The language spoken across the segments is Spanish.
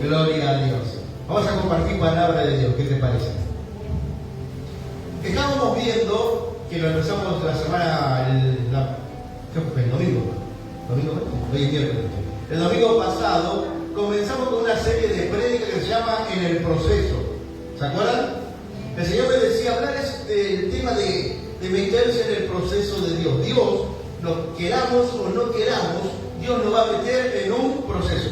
Gloria a Dios. Vamos a compartir palabra de Dios. ¿Qué te parece? Estábamos viendo que lo empezamos la semana, ¿qué fue? El domingo. Hoy es miércoles. El domingo pasado comenzamos con una serie de prédicas que se llama En el Proceso. ¿Se acuerdan? El Señor me decía, hablar del tema de meterse en el proceso de Dios. Dios, lo queramos o no queramos, Dios nos va a meter en un proceso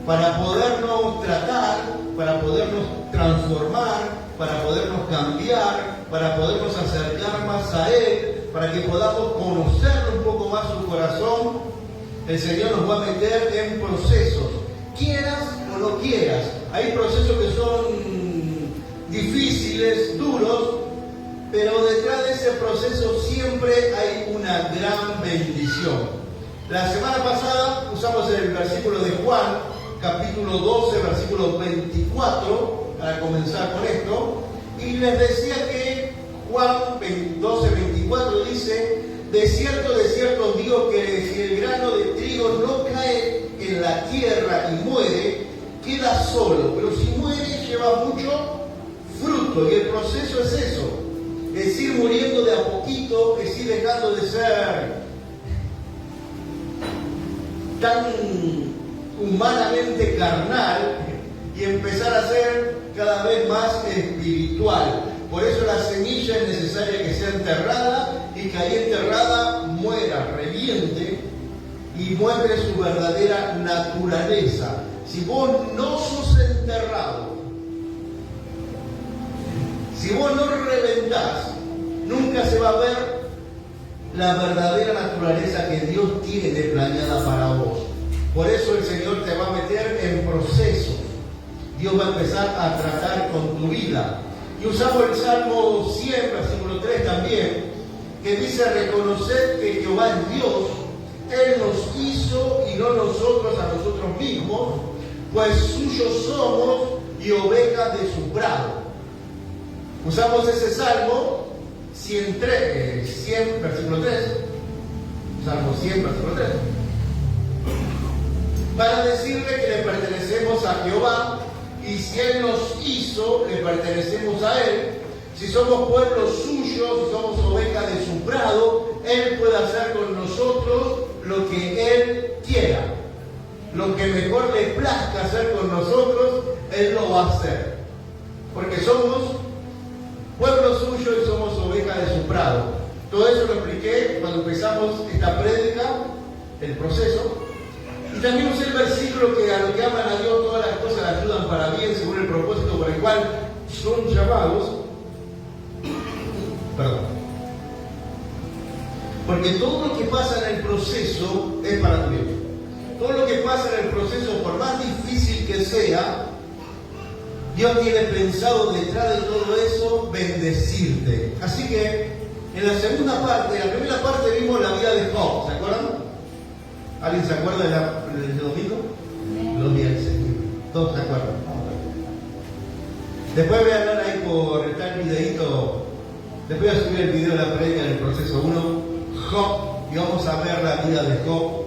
para podernos tratar, para podernos transformar, para podernos cambiar, para podernos acercar más a Él, para que podamos conocer un poco más su corazón. El Señor nos va a meter en procesos, quieras o no quieras. Hay procesos que son difíciles, duros, pero detrás de ese proceso siempre hay una gran bendición. La semana pasada usamos el versículo de Juan, capítulo 12, versículo 24, para comenzar con esto, y les decía que Juan 12, 24 dice: de cierto os digo que si el grano de trigo no cae en la tierra y muere, queda solo, pero si muere lleva mucho fruto. Y el proceso es eso, es ir muriendo de a poquito, es ir dejando de ser tan humanamente carnal y empezar a ser cada vez más espiritual. Por eso la semilla es necesaria que sea enterrada, y que ahí enterrada muera, reviente y muestre su verdadera naturaleza. Si vos no sos enterrado, si vos no reventás, nunca se va a ver la verdadera naturaleza que Dios tiene planeada para vos. Por eso el Señor te va a meter en procesos. Dios va a empezar a tratar con tu vida. Y usamos el Salmo 100, versículo 3 también, que dice: reconoced que Jehová es Dios, Él nos hizo y no nosotros a nosotros mismos, pues suyos somos y ovejas de su prado. Usamos ese Salmo 100, versículo 3, Salmo 100, versículo 3, para decirle que le pertenecemos a Jehová, y si Él nos hizo, le pertenecemos a Él. Si somos pueblo suyo, si somos ovejas de su prado, Él puede hacer con nosotros lo que Él quiera. Lo que mejor le plazca hacer con nosotros, Él lo va a hacer. Porque somos pueblo suyo y somos ovejas de su prado. Todo eso lo expliqué cuando empezamos esta prédica, el proceso. Y también usé el versículo que a los que aman a Dios todas las cosas le ayudan para bien, según el propósito por el cual son llamados. Perdón. Porque todo lo que pasa en el proceso es para tu bien. Todo lo que pasa en el proceso, por más difícil que sea, Dios tiene pensado detrás de todo eso bendecirte. Así que en la segunda parte, en la primera parte vimos la vida de Job, ¿se acuerdan? ¿Alguien se acuerda del domingo? Gloria al Señor. ¿Todos se acuerdan? Después voy a hablar ahí por el videíto. Después voy a subir el video de la prédica del proceso 1, Job, y vamos a ver la vida de Job.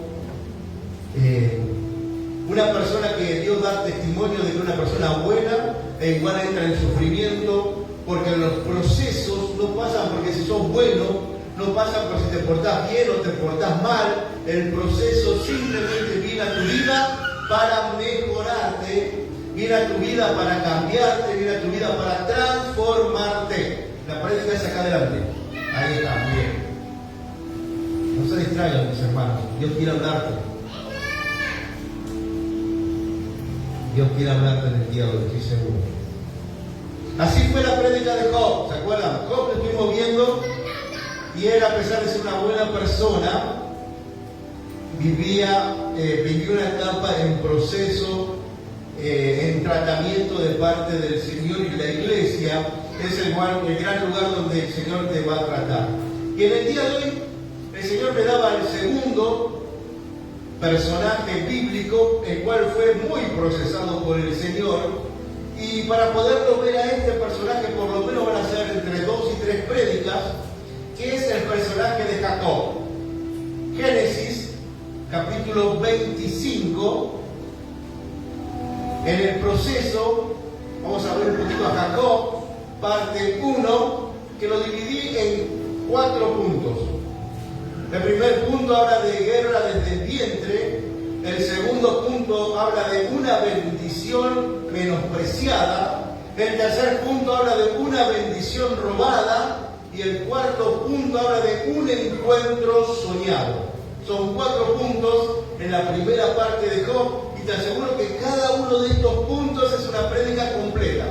Una persona que Dios da testimonio de que una persona buena e igual entra en sufrimiento, porque los procesos no pasan porque si sos bueno, no pasan por si te portás bien o te portás mal. El proceso simplemente viene a tu vida para mejorarte, viene a tu vida para cambiarte, viene a tu vida para transformarte. La prédica es acá adelante. Ahí está, muy bien. No se distraigan, mis hermanos. Dios quiere hablarte. Dios quiere hablarte en el día de hoy, estoy seguro. Así fue la prédica de Job, ¿se acuerdan? Job lo estuvimos viendo, y él, a pesar de ser una buena persona, vivió una etapa en proceso, en tratamiento de parte del Señor, y la iglesia es el gran lugar donde el Señor te va a tratar. Y en el día de hoy, el Señor me daba el segundo personaje bíblico, el cual fue muy procesado por el Señor, y para poderlo ver a este personaje, por lo menos van a ser entre 2 y 3 prédicas, que es el personaje de Jacob. Génesis capítulo 25, En el proceso, vamos a ver un poquito a Jacob, parte 1, que lo dividí en 4 puntos. El primer punto habla de guerra desde el vientre. El segundo punto habla de una bendición menospreciada. El tercer punto habla de una bendición robada. Y el cuarto punto habla de un encuentro soñado. Son 4 puntos en la primera parte de Job. Y te aseguro que cada uno de estos puntos es una prédica completa.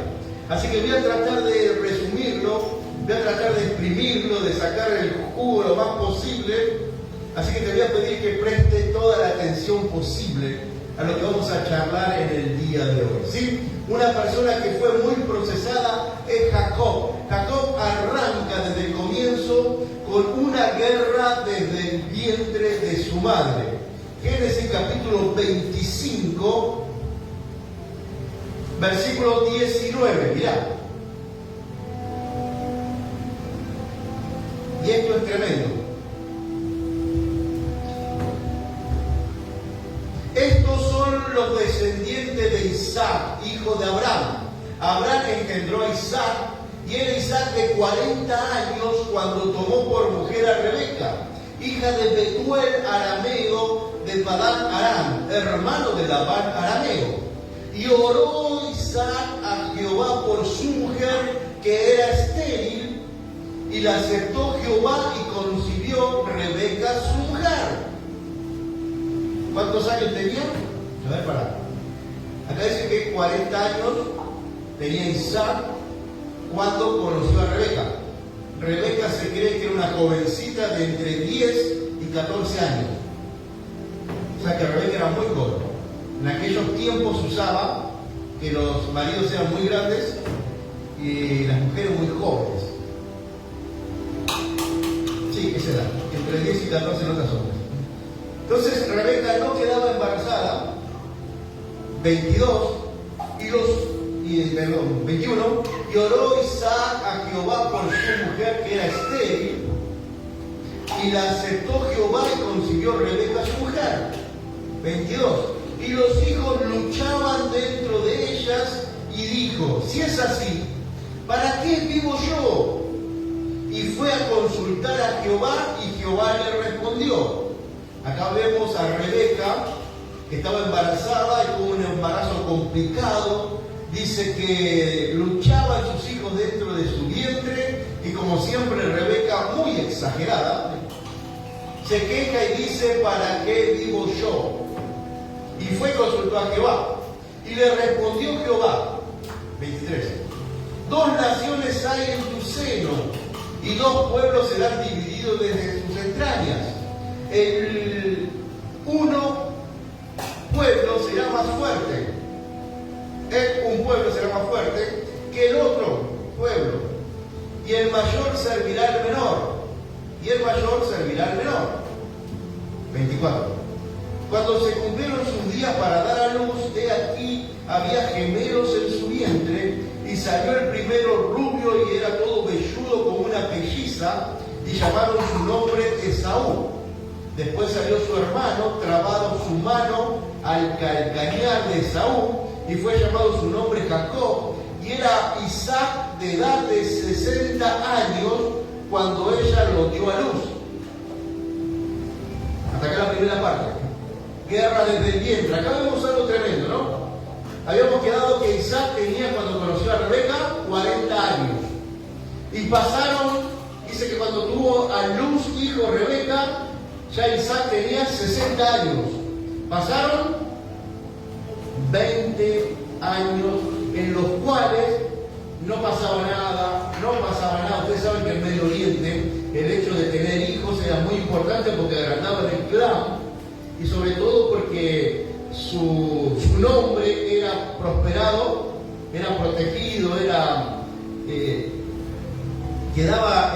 Así que voy a tratar de resumirlo, voy a tratar de exprimirlo, de sacar el jugo lo más posible. Así que te voy a pedir que prestes toda la atención posible a lo que vamos a charlar en el día de hoy, ¿sí? Una persona que fue muy procesada es Jacob. Jacob arranca desde el comienzo con una guerra desde el vientre de su madre. Génesis capítulo 25, versículo 19, mirá. Y esto es tremendo. Estos son los descendientes de Isaac, hijo de Abraham. Abraham engendró a Isaac, y era Isaac de 40 años cuando tomó por mujer a Rebeca, hija de Betuel arameo de Padán Aram, hermano de Labán arameo. Y oró Isaac a Jehová por su mujer, que era estéril, y la aceptó Jehová y concibió Rebeca su mujer. ¿Cuántos años tenía? A ver, pará. Acá dice que 40 años tenía Isaac cuando conoció a Rebeca. Rebeca se cree que era una jovencita de entre 10 y 14 años. O sea que Rebeca era muy joven. En aquellos tiempos se usaba que los maridos eran muy grandes y las mujeres muy jóvenes. Sí, esa edad. Entre 10 y 14 en otras hombres. Entonces Rebeca no quedaba embarazada, 21, y oró Isaac a Jehová por su mujer que era estéril, y la aceptó Jehová y concibió Rebeca su mujer. 22. Y los hijos luchaban dentro de ellas, y dijo: si es así, ¿para qué vivo yo? Y fue a consultar a Jehová, y Jehová le respondió. Acá vemos a Rebeca, que estaba embarazada y tuvo un embarazo complicado. Dice que luchaban sus hijos dentro de su vientre, y como siempre Rebeca, muy exagerada, se queja y dice: ¿para qué vivo yo? Y fue y consultó a Jehová, y le respondió Jehová. 23. 2 naciones hay en tu seno, y 2 pueblos serán divididos desde sus entrañas. El uno pueblo será más fuerte, un pueblo será más fuerte que el otro pueblo, y el mayor servirá al menor, y el mayor servirá al menor. 24. Cuando se cumplieron sus días para dar a luz, he aquí había gemelos en su vientre, y salió el primero rubio y era todo velludo como una pelliza, y llamaron su nombre Esaú. Después salió su hermano, trabado su mano al calcañar de Esaú, y fue llamado su nombre Jacob, y era Isaac de edad de 60 años cuando ella lo dio a luz. Hasta acá la primera parte. Guerra desde el vientre. Acá vemos algo tremendo, ¿no? Habíamos quedado que Isaac tenía, cuando conoció a Rebeca, 40 años. Y pasaron, dice que cuando tuvo a luz hijo Rebeca, ya Isaac tenía 60 años. Pasaron 20 años en los cuales no pasaba nada. Ustedes saben que en Medio Oriente el hecho de tener hijos era muy importante porque agrandaban el clan, y sobre todo porque su nombre era prosperado, era protegido, quedaba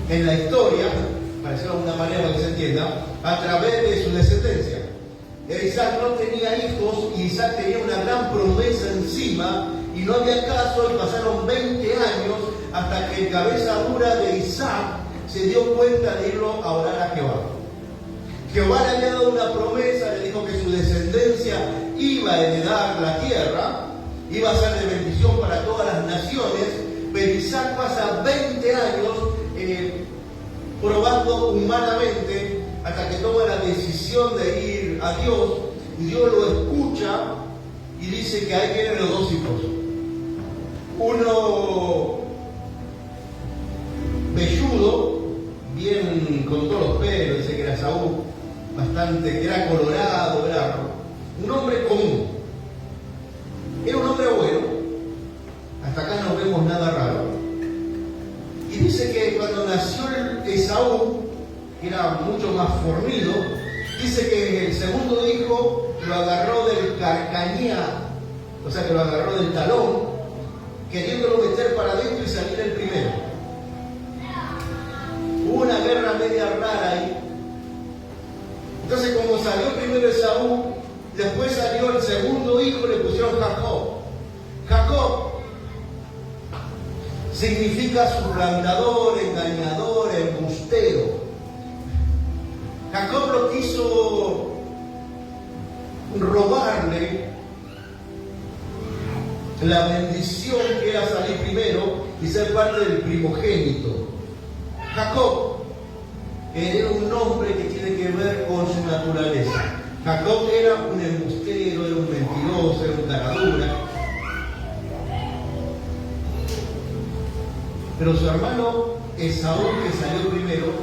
en la historia, para decirlo de alguna manera para que se entienda, a través de su descendencia. Isaac no tenía hijos, y Isaac tenía una gran promesa encima, y no había caso, y pasaron 20 años hasta que el cabeza dura de Isaac se dio cuenta de irlo a orar a Jehová. Jehová le había dado una promesa, le dijo que su descendencia iba a heredar la tierra, iba a ser de bendición para todas las naciones, pero Isaac pasa 20 años probando humanamente hasta que toma la decisión de ir a Dios, y Dios lo escucha y dice que ahí tienen los dos hijos. Uno velludo, bien con todos los pelos, dice que era Saúl, que era colorado, era un hombre común. Era un hombre bueno, hasta acá no vemos nada raro. Y dice que cuando nació Esaú, que era mucho más fornido, dice que el segundo hijo lo agarró del carcañá, o sea que lo agarró del talón, queriéndolo meter para adentro y salir el primero. Hubo una guerra media rara ahí. Entonces, como salió primero Esaú, después salió el segundo hijo, le pusieron Jacob. Jacob significa suplantador, engañador, embustero. Jacob lo quiso robarle la bendición que era salir primero y ser parte del primogénito. Jacob era un hombre que tiene que ver con su naturaleza. Jacob era un embustero, era un mentiroso, era un caradura. Pero su hermano Esaú, que salió primero,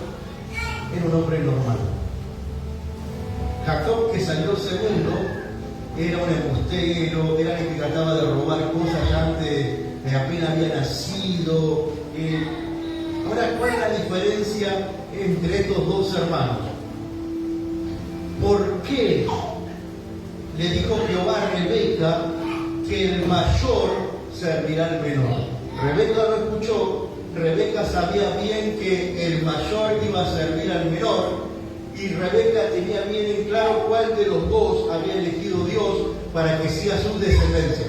era un hombre normal. Jacob, que salió segundo, era un embustero, era el que trataba de robar cosas ya antes de apenas había nacido. Ahora, ¿cuál es la diferencia entre estos dos hermanos? ¿Por qué le dijo Jehová a Rebeca que el mayor servirá al menor? Rebeca no escuchó. Rebeca sabía bien que el mayor iba a servir al menor, y Rebeca tenía bien en claro cuál de los dos había elegido Dios para que sea su descendencia.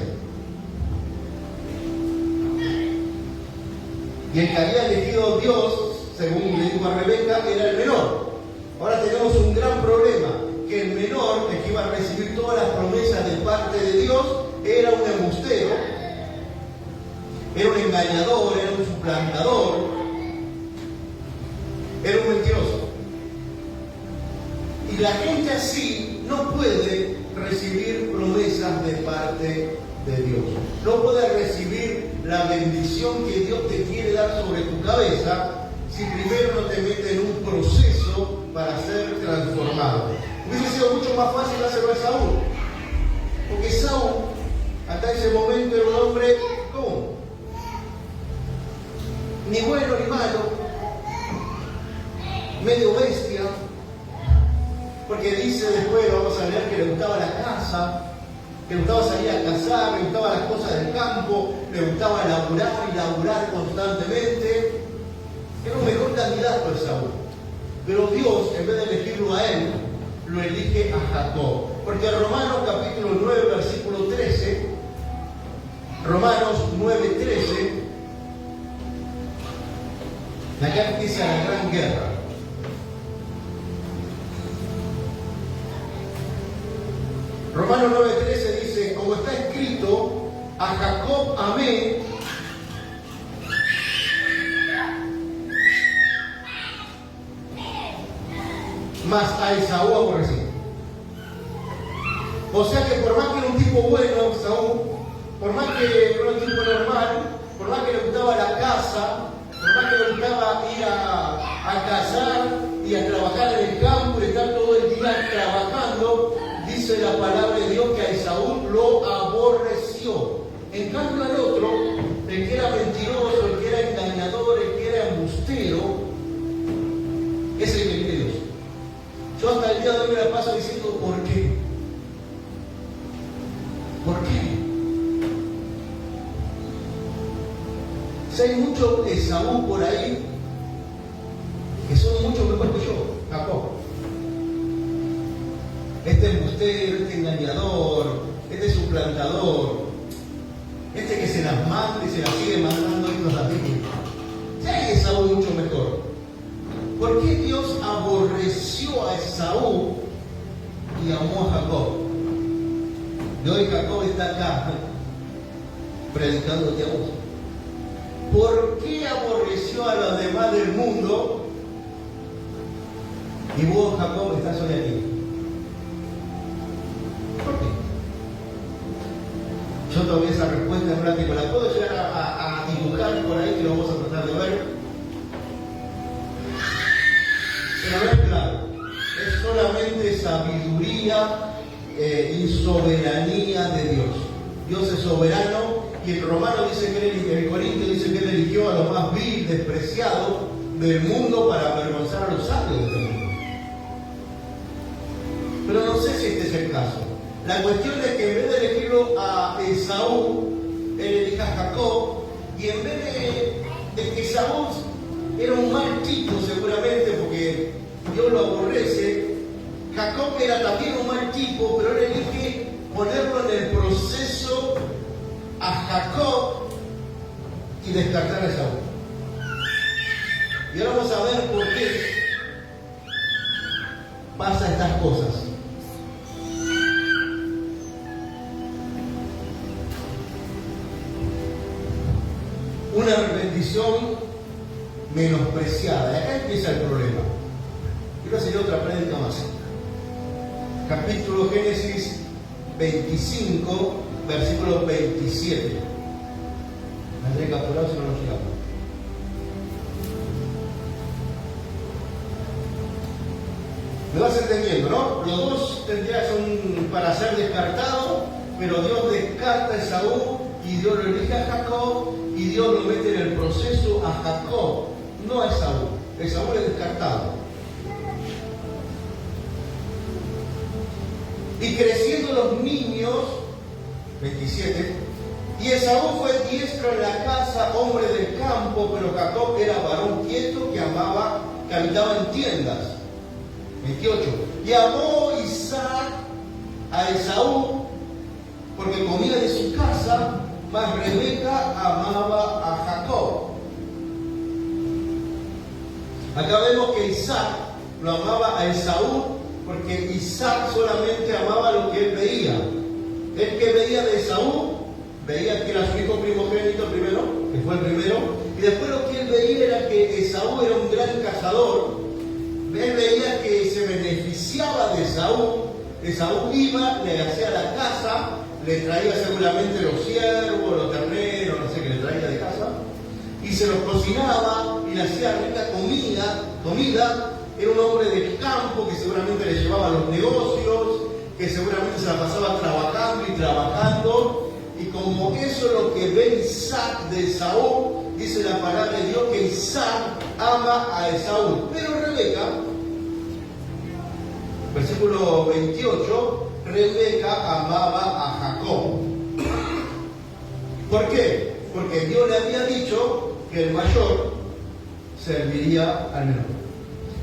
Y el que había elegido Dios, según le dijo a Rebeca, era el menor. Ahora tenemos un gran problema, que el menor, el que iba a recibir todas las promesas de parte de Dios, era un embustero, era un engañador, era un suplantador, era un mentiroso. Y la gente así no puede recibir promesas de parte de Dios. No puede recibir la bendición que Dios te quiere dar sobre tu cabeza si primero no te mete en un proceso para ser transformado. Hubiese sido mucho más fácil hacerlo a Saúl, porque Saúl hasta ese momento era un hombre ¿cómo? Ni bueno ni malo, medio bestia, porque dice después, vamos a leer, que le gustaba la casa, que le gustaba salir a cazar, le gustaban las cosas del campo, le gustaba laburar y laburar constantemente. Era un mejor candidato el Saúl. Pero Dios, en vez de elegirlo a él, lo elige a Jacob. Porque Romanos capítulo 9, versículo 13, Romanos 9, 13, acá empieza la gran guerra. Romanos 9:13 dice, como está escrito, a Jacob amé, mas a Esaú aborrecí. O sea que por más que era un tipo bueno, Esaú, por más que era un tipo normal, por más que le gustaba la casa, por más que le gustaba ir a cazar y a trabajar en el campo y estar todo el día trabajando, dice la palabra de Dios que a Esaú lo aborreció. En cambio al otro, el que era mentiroso, el que era engañador, el que era embustero, es el que quiere Dios. Yo hasta el día de hoy me la paso diciendo, ¿por qué? ¿Por qué? Si hay muchos Esaú por ahí que son mucho mejor que yo, Jacob. Este embustero, este engañador, este suplantador, este que se las manda y se las sigue mandando y nos las dice. Si hay Esaú mucho mejor. ¿Por qué Dios aborreció a Esaú y amó a Jacob? Y hoy Jacob está acá predicándote a vos. ¿Por qué aborreció a los demás del mundo y vos, Jacob, estás hoy aquí? ¿Por qué? Yo todavía esa respuesta en práctica la puedo llegar a dibujar por ahí, que lo vamos a tratar de ver. Pero no es claro, es solamente sabiduría y soberanía de Dios. Dios es soberano y el Romano dice que el Corintio dice que él eligió a los más vil, despreciados del mundo para avergonzar a los sabios del mundo. Pero no sé si este es el caso. La cuestión es que en vez de elegirlo a Esaú, él elige a Jacob, y en vez de que Esaú era un mal tipo seguramente porque Dios lo aborrece, Jacob era también un mal tipo, pero él elige ponerlo en el proceso a Jacob y descartar a Esaú. Y ahora vamos a ver por qué pasa estas cosas. Una bendición menospreciada. Y acá empieza el problema. Quiero hacer otra prédica más. Capítulo Génesis 25, versículo 27. Me tendré que apurar si no nos llegamos. Me vas entendiendo, ¿no? Los dos tendrían para ser descartados, pero Dios descarta a Esaú y Dios lo elige a Jacob y Dios lo mete en el proceso a Jacob, no a Esaú. Esaú es descartado. Y creciendo los niños, 27, y Esaú fue diestro en la casa, hombre del campo, pero Jacob era varón quieto que habitaba en tiendas. 28. Y amó Isaac a Esaú porque comía de su casa, mas Rebeca amaba a Jacob. Acá vemos que Isaac lo amaba a Esaú porque Isaac solamente amaba lo que él veía. El que veía de Esaú, veía que era su hijo primogénito primero, que fue el primero, y después lo que él veía era que Esaú era un gran cazador. Él veía que se beneficiaba de Esaú. Esaú iba, le hacía la casa, le traía seguramente los ciervos, los terneros, no sé qué le traía de casa, y se los cocinaba y le hacía rica comida. Era un hombre del campo que seguramente le llevaba a los negocios, que seguramente se la pasaba trabajando y trabajando, y como eso es lo que ve Isaac de Esaú, dice la palabra de Dios que Isaac ama a Esaú. Pero Rebeca, versículo 28, Rebeca amaba a Jacob. ¿Por qué? Porque Dios le había dicho que el mayor serviría al menor.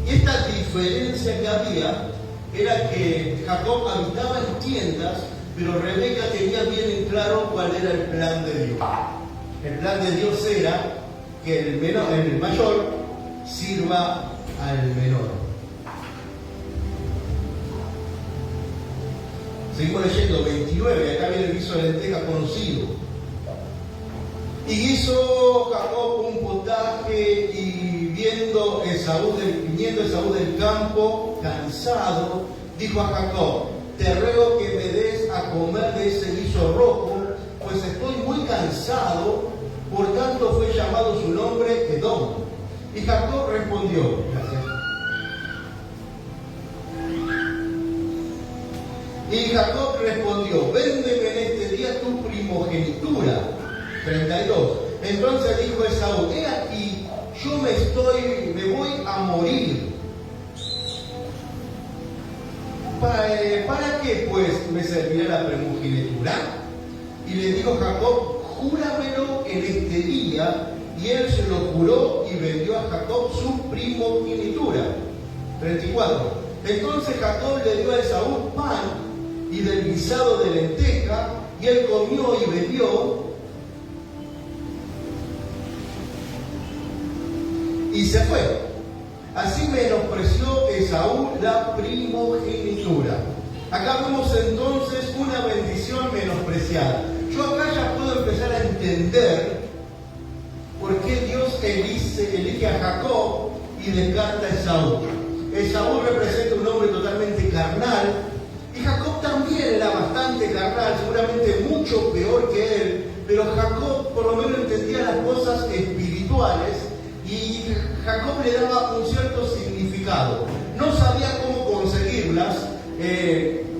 Y esta diferencia que había era que Jacob habitaba en tiendas, pero Rebeca tenía bien en claro cuál era el plan de Dios. El plan de Dios era que el mayor sirva al menor. Seguimos leyendo 29, acá viene el guiso de lenteja conocido. Y hizo Jacob un potaje y viniendo Esaú del campo, cansado, dijo a Jacob: te ruego que me des a comer de ese guiso rojo, pues estoy muy cansado. Por tanto fue llamado su nombre Edom. Y Jacob respondió: gracias. Y Jacob respondió: véndeme en este día tu primogenitura. 32. Entonces dijo Esaú: he aquí, yo me voy a morir. ¿Para qué pues me servirá la primogenitura? Y le dijo Jacob: júramelo en este día. Y él se lo juró y vendió a Jacob su primogenitura. 34. Entonces Jacob le dio a Esaú pan y del guisado de lenteja, y él comió y bebió, y se fue. Así menospreció Esaú la primogenitura. Acá vemos entonces una bendición menospreciada. Yo acá ya puedo empezar a entender por qué Dios elige a Jacob y descarta a Esaú. Esaú representa un hombre totalmente carnal y Jacob también era bastante carnal, seguramente mucho peor que él, pero Jacob por lo menos entendía las cosas espirituales y Jacob le daba un cierto significado. No sabía cómo conseguirlas,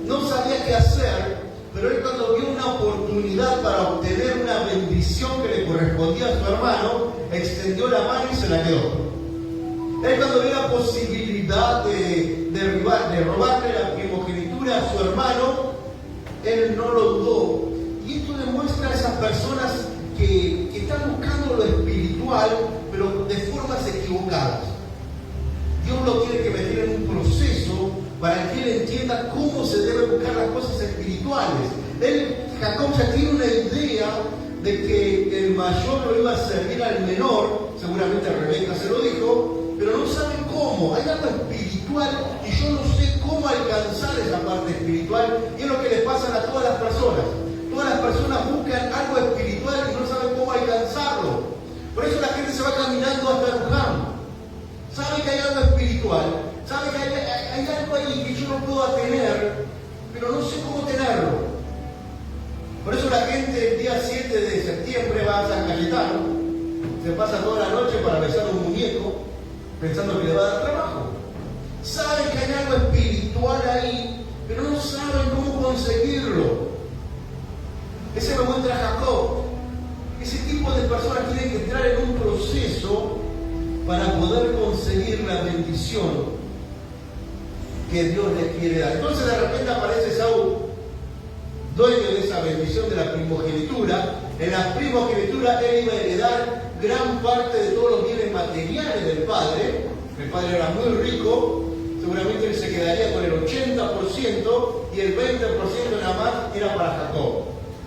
no sabía qué hacer, pero él cuando vio una oportunidad para obtener una bendición que le correspondía a su hermano, extendió la mano y se la quedó. Él cuando vio la posibilidad de robarle la primogenitura a su hermano, él no lo dudó. Y esto demuestra a esas personas que están buscando lo espiritual, pero de formas equivocadas. Dios lo tiene que meter en un proceso para que él entienda cómo se deben buscar las cosas espirituales. Jacob ya tiene una idea de que el mayor lo iba a servir al menor, seguramente Rebeca se lo dijo, pero no sabe cómo. Hay algo espiritual y yo no sé cómo alcanzar esa parte espiritual, y es lo que les pasa a todas las personas. Todas las personas buscan algo espiritual y no saben cómo alcanzarlo. Por eso la gente se va caminando hasta Luján. Sabe que hay algo espiritual, sabe que hay algo ahí que yo no puedo tener, pero no sé cómo tenerlo. Por eso la gente el día 7 de septiembre va a San Cayetano, se pasa toda la noche para besar un muñeco, pensando que le va a dar trabajo. Saben que hay algo espiritual ahí, pero no saben cómo conseguirlo. Ese me muestra Jacob. Ese tipo de personas tienen que entrar en un proceso para poder conseguir la bendición que Dios les quiere dar. Entonces de repente aparece Esaú, dueño de esa bendición de la primogenitura. En la primogenitura él iba a heredar gran parte de todos los bienes materiales del padre. El padre era muy rico, seguramente él se quedaría con el 80% y el 20% nada más era para Jacob.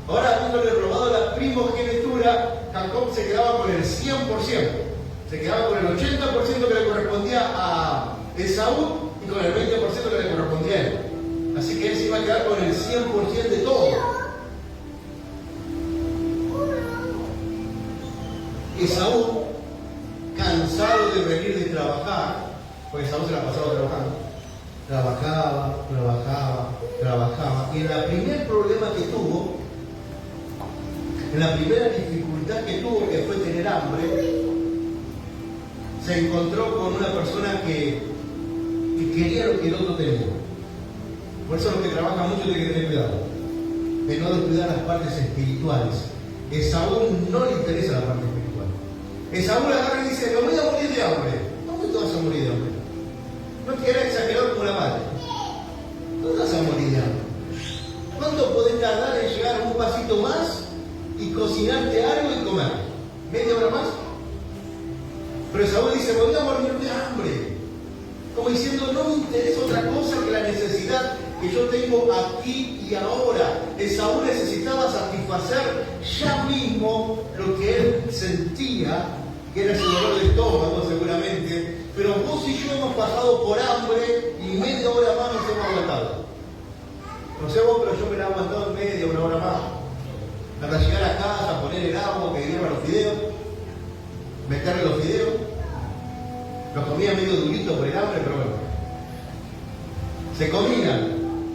Ahora, habiéndole robado la primogenitura, Jacob se quedaba con el 100%. Se quedaba con el 80% que le correspondía a Esaú y con el 20% que le correspondía a él. Así que él se iba a quedar con el 100% de todo. Esaú, cansado de venir de trabajar, porque Esaú se la pasaba trabajando, trabajaba, y en el primer problema que tuvo, en la primera dificultad que tuvo, que fue tener hambre, se encontró con una persona que quería lo que el otro tenía. Por eso los que trabajan mucho tienen que tener cuidado de no descuidar las partes espirituales. Esaú no le interesa la parte espiritual. Esaú la agarra y dice: me voy a morir de hambre. ¿Dónde te vas a morir de hambre? No quieras exagerar como la madre. ¿Dónde vas a morir de hambre? ¿Cuánto podés tardar en llegar un pasito más y cocinarte algo y comer? ¿Media hora más? Pero Esaú dice: me voy a morir de hambre. Como diciendo, no me interesa otra cosa que la necesidad que yo tengo aquí y ahora. Esaú necesitaba satisfacer ya mismo lo que él sentía, que era ese dolor de estómago seguramente. Pero vos y yo hemos pasado por hambre y media hora más nos hemos aguantado. No sé vos, pero yo me la he aguantado media, una hora más. Hasta llegar a casa, poner el agua, que hierva los fideos, meterle los fideos. Los comía medio durito por el hambre, pero bueno. Se comían,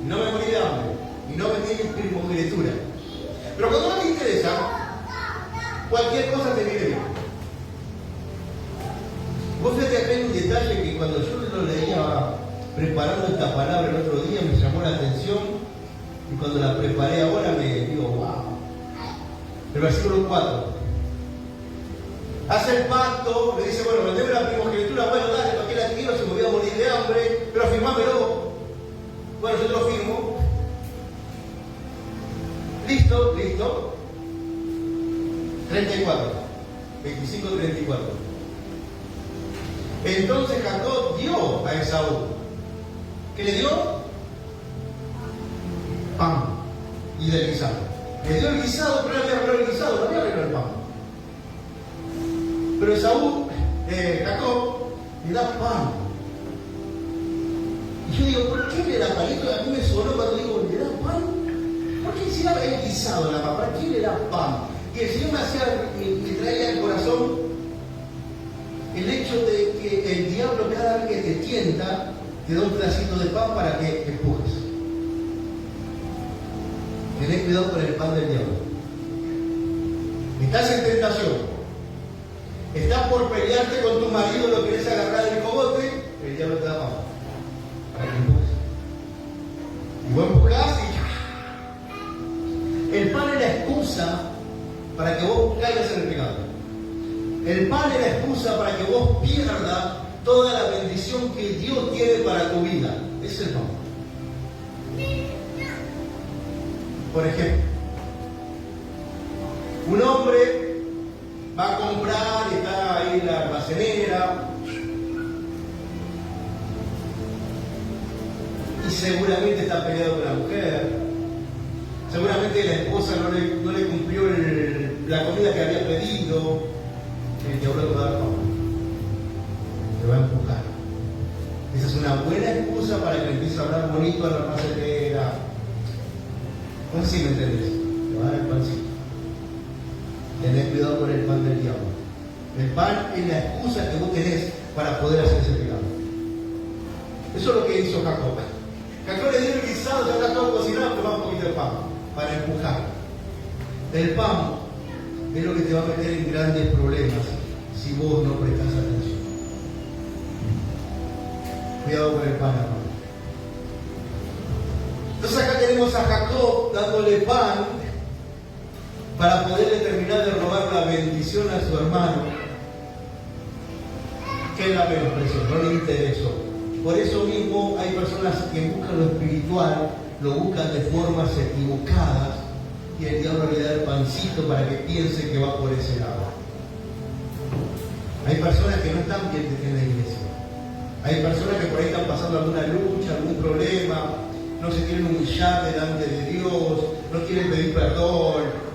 y no me morí de hambre, y no vendí mi primogenitura. Pero cuando no te interesa, cualquier cosa te viene bien. Vos fíjate acá hay un detalle que cuando yo lo leía preparando esta palabra el otro día me llamó la atención, y cuando la preparé ahora me digo, wow. El versículo 4. Hace el pacto, le dice: bueno, vendeme la primogenitura, bueno, dale, ¿para qué la quiero? Si me voy a morir de hambre, pero firmámelo. Bueno, yo te lo firmo. Listo. 34. 25-34. Entonces Jacob dio a Esaú. ¿Qué le dio? Pan y del guisado. Le dio el guisado, pero no había arreglado el guisado, no había arreglado el pan. Pero Esaú, Jacob, le da pan. Y yo digo, ¿por qué le da palito? A mí me sonó cuando digo, ¿le da pan? ¿Por qué si era el guisado la papa? ¿Para qué le da pan? Y el Señor me traía al corazón el hecho de que el diablo cada vez que te tienta, te da un pedacito de pan para que empujes. Tenés cuidado con el pan del diablo. Estás en tentación. Estás por pelearte con tu marido, lo querés agarrar del cogote, el diablo te da pan para que empujes. Y vos empujás y el pan es la excusa para que vos caigas en el pecado. El pan es la excusa para que vos pierdas toda la bendición que Dios tiene para tu vida. Es el pan. Por ejemplo, un hombre va a comprar y está ahí en la almacenera y seguramente está peleado con la mujer, seguramente la esposa no le cumplió la comida que había pedido. El diablo le va a dar pan, le va a empujar. Esa es una buena excusa para que empiece a hablar bonito a la almacenera. No sé si me entendés. Le va a dar el pancito. Tenés cuidado con el pan del diablo. El pan es la excusa que vos tenés para poder hacer ese pecado. Eso es lo que hizo Jacob. Jacob le dio el guisado, ya está todo cocinado, pero va un poquito de pan para empujar. El pan es lo que te va a meter en grandes problemas si vos no prestás atención. Cuidado con el pan, hermano. Entonces acá tenemos a Jacob dándole pan para poder terminar de robar la bendición a su hermano, que la menospreció, no le interesó. Por eso mismo hay personas que buscan lo espiritual, lo buscan de formas equivocadas, y el diablo le da el pancito para que piense que va por ese lado. Hay personas que no están bien en la iglesia. Hay personas que por ahí están pasando alguna lucha, algún problema, no se quieren humillar delante de Dios, no quieren pedir perdón,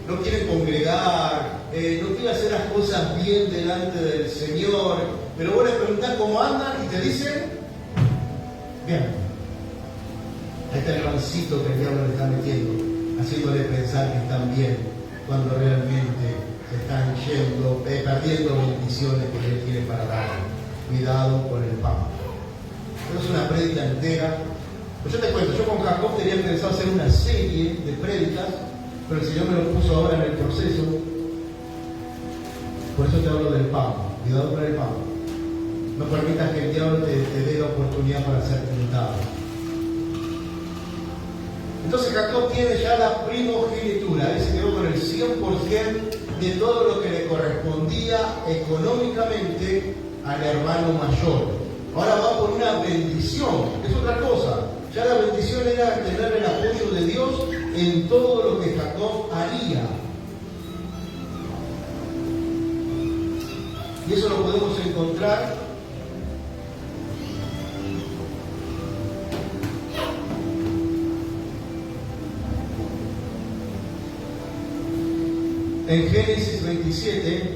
no quieren congregar, no quieren hacer las cosas bien delante del Señor, pero vos les preguntás cómo andan y te dicen, bien. Ahí está el pancito que el diablo le está metiendo, haciéndole pensar que están bien, cuando realmente se están perdiendo bendiciones que Él tiene para dar. Cuidado con el pan. Esto es una prédica entera. Pues yo te cuento, yo con Jacob tenía pensado hacer una serie de prédicas, pero el Señor me lo puso ahora en el proceso. Por eso te hablo del pan. Cuidado con el pan. No permitas que el diablo te dé la oportunidad para ser tentado. Entonces Jacob tiene ya la primogenitura. Él se quedó con el 100% de todo lo que le correspondía económicamente al hermano mayor. Ahora va por una bendición, es otra cosa. Ya la bendición era tener el apoyo de Dios en todo lo que Jacob haría. Y eso lo podemos encontrar en Génesis 27.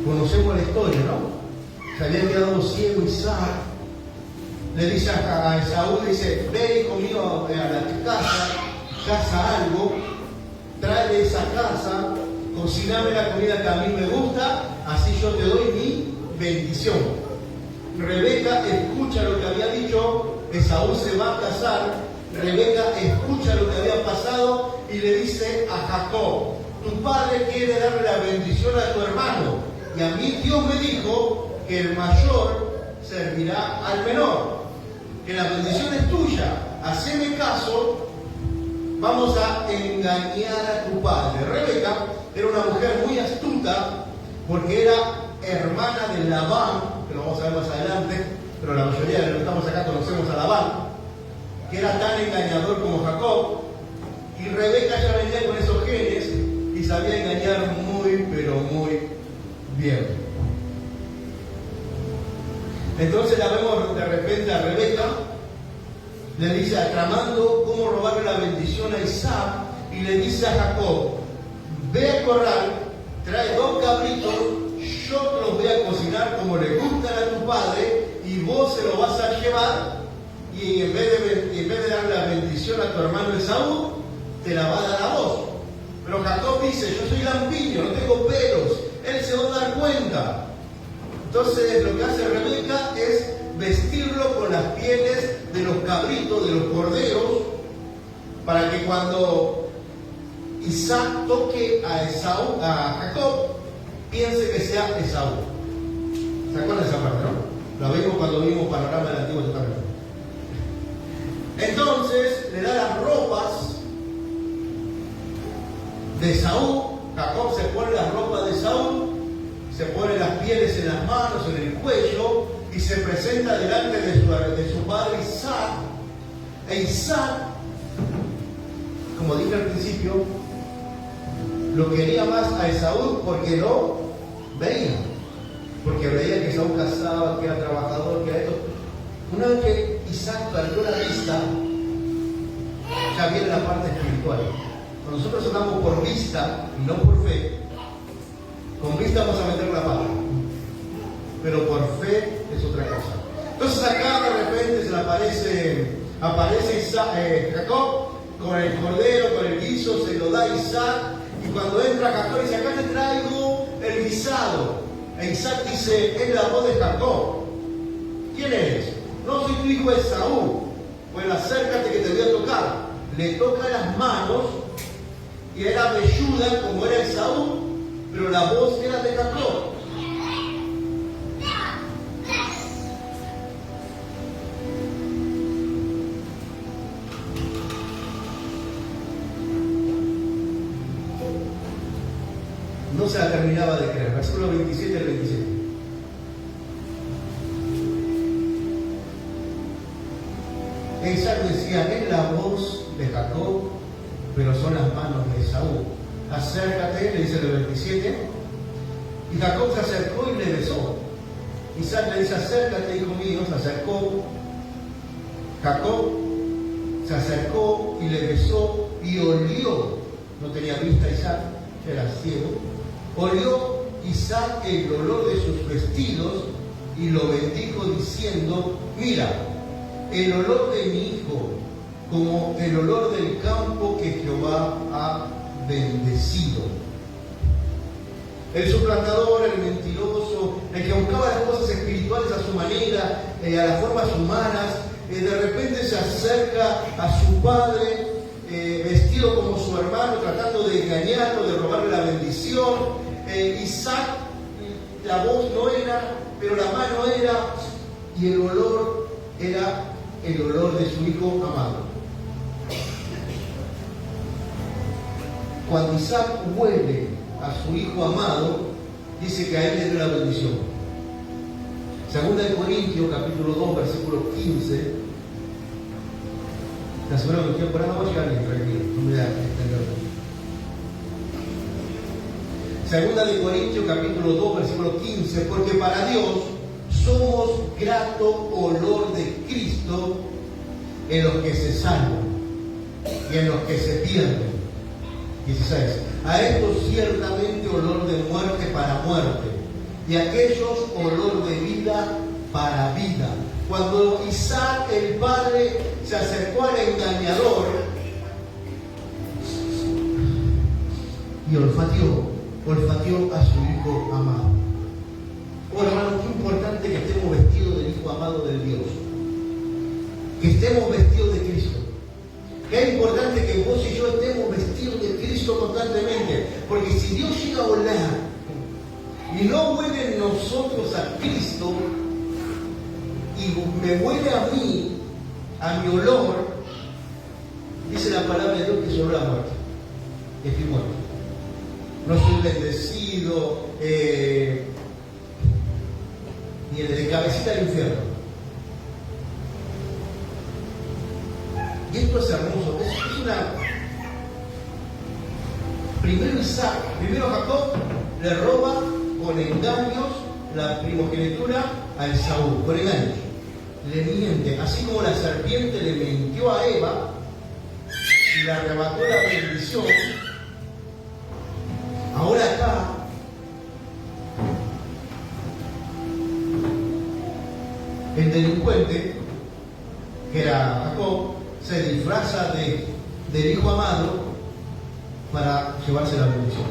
Conocemos la historia, ¿no? Se había quedado ciego Isaac. Le dice a Esaú, dice, ve hijo mío a la casa, caza algo, trae esa casa, cociname la comida que a mí me gusta, así yo te doy mi bendición. Rebeca escucha lo que había dicho, Esaú se va a casar, Rebeca escucha lo que había pasado y le dice a Jacob, tu padre quiere darle la bendición a tu hermano. Y a mí Dios me dijo que el mayor servirá al menor, que la bendición es tuya, haceme caso, vamos a engañar a tu padre. Rebeca era una mujer muy astuta porque era hermana de Labán, que lo vamos a ver más adelante, pero la mayoría de los que estamos acá conocemos a Labán, que era tan engañador como Jacob, y Rebeca ya venía con esos genes y sabía engañar muy, pero muy bien. Entonces la vemos de repente a Rebeca, le dice, tramando cómo robarle la bendición a Isaac, y le dice a Jacob, ve al corral, trae 2 cabritos, yo te los voy a cocinar como le gustan a tu padre y vos se lo vas a llevar, y en vez de darle la bendición a tu hermano Esaú, te la va a dar a vos. Pero Jacob dice, yo soy lampiño, no tengo pelos, él se va a dar cuenta. Entonces lo que hace Rebeca es vestirlo con las pieles de los cabritos, de los corderos, para que cuando Isaac toque a Jacob, piense que sea Esaú. ¿Se acuerdan de esa parte, no? La vimos cuando vimos Panorama del Antiguo Testamento. Entonces le da las ropas de Esaú. Jacob se pone las ropas de Esaú, se pone las pieles en las manos, en el cuello, y se presenta delante de su padre Isaac. E Isaac, como dije al principio, lo quería más a Esaú porque lo veía. Porque veía que Esaú cazaba, que era trabajador, que era esto. Una vez que Isaac perdió la vista, ya viene la parte espiritual. Cuando nosotros andamos por vista y no por fe, con vista vamos a meter la pata, pero por fe es otra cosa. Entonces acá de repente se le aparece Jacob con el cordero, con el guiso, se lo da a Isaac, y cuando entra Jacob dice, acá te traigo el guisado. E Isaac dice, es la voz de Jacob. ¿Quién eres? No, soy tu hijo Esaú. Bueno, acércate que te voy a tocar. Le toca las manos, y era velluda como era Esaú, pero la voz era de Jacob. No se la terminaba de creer. Versículo 27 al 27. Isaac decía, es la voz de Jacob, pero son las manos de Esaú. Acércate, le dice el 27. Y Jacob se acercó y le besó. Isaac le dice, acércate, hijo mío. Se acercó. Jacob se acercó y le besó y olió. No tenía vista Isaac, era ciego. Olió Isaac el olor de sus vestidos y lo bendijo diciendo, mira, el olor de mi hijo, como el olor del campo que Jehová ha bendecido. El suplantador, el mentiroso, el que buscaba las cosas espirituales a su manera, a las formas humanas, de repente se acerca a su padre, vestido como su hermano, tratando de engañarlo, de robarle la bendición. Isaac, la voz no era, pero la mano era, y el olor era el olor de su hijo amado. Cuando Isaac huele a su hijo amado, dice que a él le dio la bendición. Segunda de Corintios, capítulo 2, versículo 15. La semana que estoy por ahí no va a llegar bien, tranquilo, no me da extenderlo. Segunda de Corintios, capítulo 2, versículo 15. Porque para Dios somos grato olor de Cristo en los que se salvan y en los que se pierden. 16. A estos ciertamente olor de muerte para muerte, y a aquellos olor de vida para vida. Cuando Isaac el padre se acercó al engañador y olfateó a su hijo amado. Oh hermano, qué importante que estemos vestidos del hijo amado del Dios, que estemos vestidos de Cristo. Qué importante que vos y yo estemos vestidos de Cristo constantemente, porque si Dios llega a oler y no huele en nosotros a Cristo y me huele a mí, a mi olor, dice la palabra de Dios que sobre la muerte. Estoy muerto. No soy bendecido, ni el de cabecita del infierno. Y esto es hermoso. Es una. Primero Jacob le roba con engaños la primogenitura a Esaú, con engaños. Le miente, así como la serpiente le mintió a Eva y le arrebató la bendición. Ahora acá se disfraza del hijo amado para llevarse la bendición.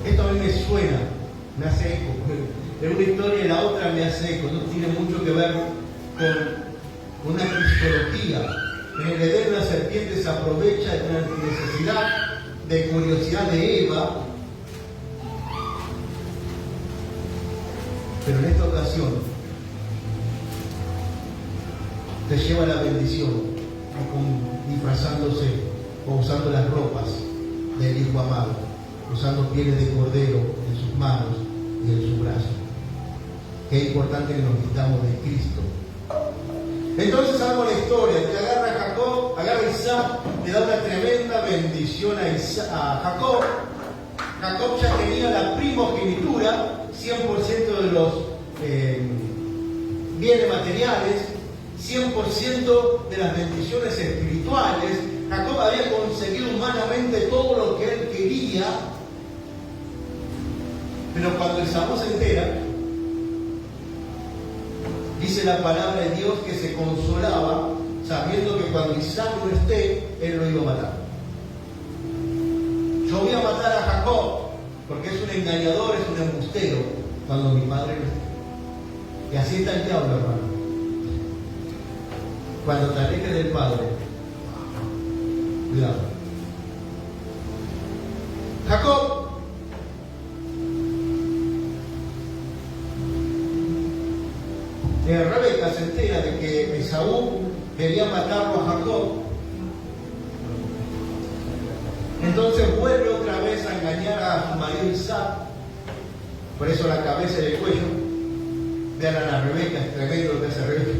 Esto a mí me suena, me hace eco. En una historia y la otra me hace eco. No tiene mucho que ver con una cristología. En el Edén la serpiente se aprovecha de una necesidad de curiosidad de Eva, pero en esta ocasión te lleva la bendición disfrazándose o usando las ropas del hijo amado, usando pieles de cordero en sus manos y en su brazo. Qué importante que nos vistamos de Cristo. Entonces sabemos la historia, que agarra a Isaac, le da una tremenda bendición a Jacob. Jacob ya tenía la primogenitura, 100% de los bienes materiales, 100% de las bendiciones espirituales. Jacob había conseguido humanamente todo lo que él quería, pero cuando Esaú se entera, dice la palabra de Dios que se consolaba sabiendo que cuando Isaac no esté, él lo iba a matar. Yo voy a matar a Jacob porque es un engañador, es un embustero, cuando mi padre no esté. Y así está el diablo, hermano. Cuando te alejes del Padre, cuidado. Jacob Rebeca se entera de que Esaú quería matarlo a Jacob. Entonces vuelve otra vez a engañar a su marido Isaac. Por eso la cabeza y el cuello. Vean a la Rebeca, es tremendo lo que hace Rebeca.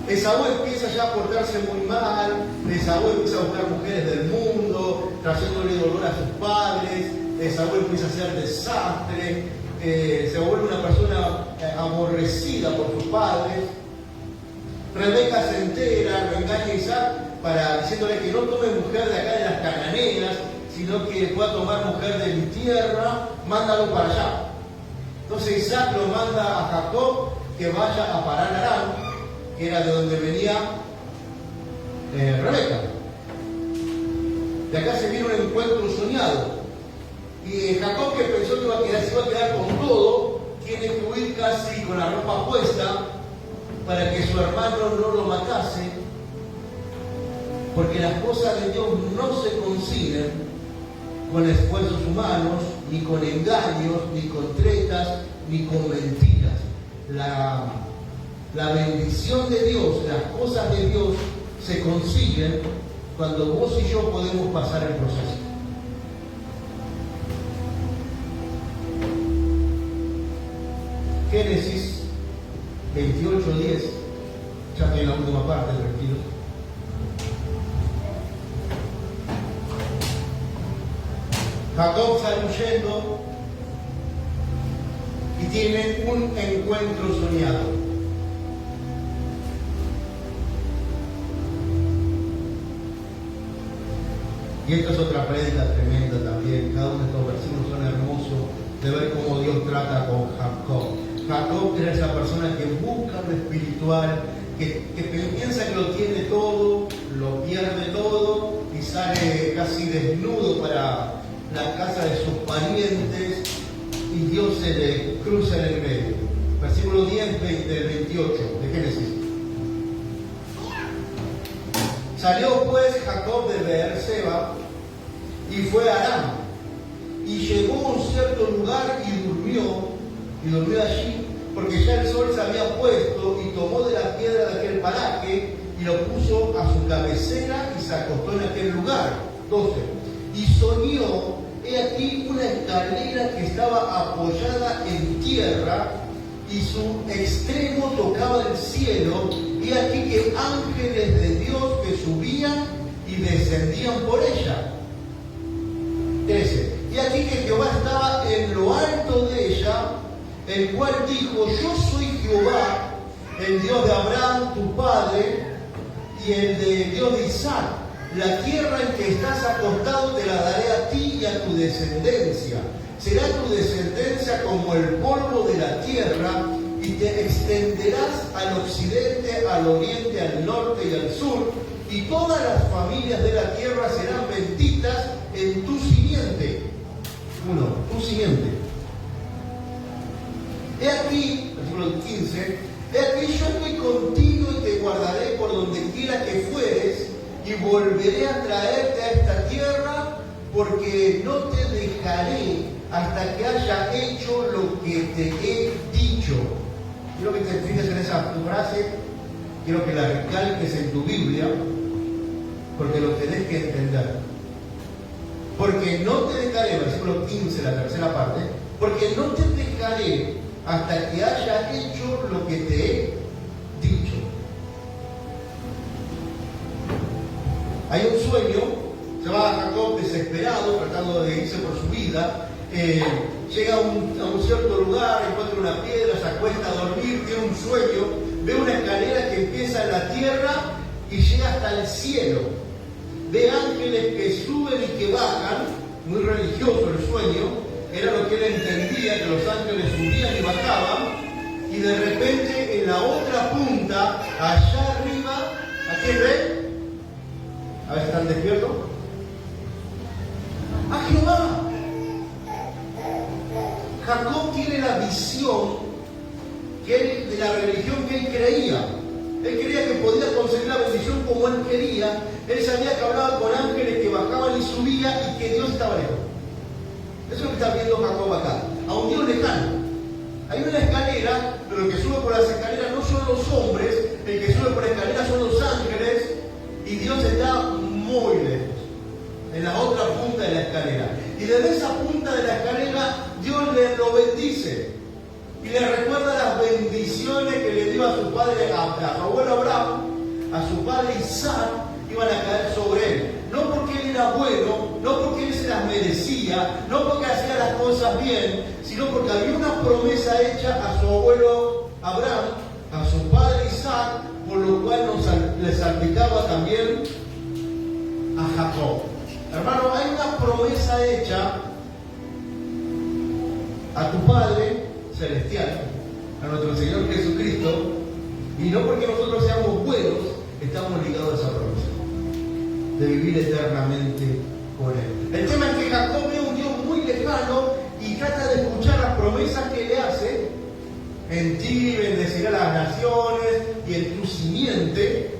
Esaú empieza ya a portarse muy mal. Esaú empieza a buscar mujeres del mundo, trayéndole dolor a sus padres. Esaú empieza a hacer desastre. Se vuelve una persona aborrecida por sus padres. Rebeca se entera, lo engaña a Isaac diciéndole que no tome mujer de acá de las cananeas, sino que pueda tomar mujer de mi tierra, mándalo para allá. Entonces Isaac lo manda a Jacob que vaya a Parán Aram, que era de donde venía Rebeca. De acá se viene un encuentro soñado. Y Jacob, que pensó que se iba a quedar con todo, tiene que huir casi con la ropa puesta para que su hermano no lo matase, porque las cosas de Dios no se consiguen con esfuerzos humanos, ni con engaños, ni con tretas, ni con mentiras. La bendición de Dios, las cosas de Dios se consiguen cuando vos y yo podemos pasar el proceso. Génesis 28:10, ya estoy en la última parte del retiro. Jacob sale huyendo y tiene un encuentro soñado. Y esto es otra prédica tremenda también. Cada uno de estos versículos son hermosos de ver cómo Dios trata con Jacob. Jacob era esa persona que busca lo espiritual, que piensa que lo tiene todo, lo pierde todo y sale casi desnudo para la casa de sus parientes y Dios se le cruza en el medio. Versículo 10 del 28 de Génesis. Salió pues Jacob de Beerseba y fue a Aram, y llegó a un cierto lugar y durmió allí, porque ya el sol se había puesto, y tomó de la piedra de aquel paraje y lo puso a su cabecera y se acostó en aquel lugar. 12. Y soñó, he aquí una escalera que estaba apoyada en tierra y su extremo tocaba el cielo, y aquí que ángeles de Dios que subían y descendían por ella. 13. Y aquí que Jehová estaba en lo alto de ella, el cual dijo: yo soy Jehová, el Dios de Abraham tu padre y el de Dios de Isaac. La tierra en que estás acostado te la daré a ti y a tu descendencia. Será tu descendencia como el polvo de la tierra, y y te extenderás al occidente, al oriente, al norte y al sur, y todas las familias de la tierra serán benditas en tu simiente. Tu simiente. He aquí, versículo 15, he aquí yo estoy contigo y te guardaré por donde quiera que fueres, y volveré a traerte a esta tierra, porque no te dejaré hasta que haya hecho lo que te he dicho. Quiero que te fijes en esa frase, quiero que la recalques en tu Biblia, porque lo tenés que entender. Porque no te dejaré, versículo 15, la tercera parte, porque no te dejaré hasta que haya hecho lo que te he dicho. Hay un sueño, se va a Jacob desesperado, tratando de irse por su vida, llega a un cierto lugar, encuentra una piedra, se acuesta a dormir, tiene un sueño, ve una escalera que empieza en la tierra y llega hasta el cielo. Ve ángeles que suben y que bajan, muy religioso el sueño, era lo que él entendía, que los ángeles subían y bajaban, y de repente en la otra punta, allá arriba, ¿a quién ve? A ver si están despiertos. ¡A Jehová! Jacob tiene la visión de la religión que él creía. Él creía que podía conseguir la bendición como él quería. Él sabía que hablaba con ángeles que bajaban y subían y que Dios estaba lejos. Eso es lo que está viendo Jacob acá. A un Dios lejano. Hay una escalera, pero el que sube por las escaleras no son los hombres, el que sube por la escalera son los ángeles, y Dios está muy lejos, en la otra punta de la escalera. Y desde esa punta de la escalera, Dios le lo bendice. Y le recuerda las bendiciones que le dio a su padre, a su abuelo Abraham, a su padre Isaac, iban a caer sobre él. No porque él era bueno, no porque él se las merecía, no porque hacía las cosas bien, sino porque había una promesa hecha a su abuelo Abraham, a su padre Isaac, por lo cual le salpicaba también a Jacob. Hermano, hay una promesa hecha a tu Padre Celestial, a nuestro Señor Jesucristo, y no porque nosotros seamos buenos, estamos ligados a esa promesa de vivir eternamente con Él. El tema es que Jacob ve un Dios muy lejano y trata de escuchar las promesas que le hace. En ti bendecirá las naciones, y en tu simiente,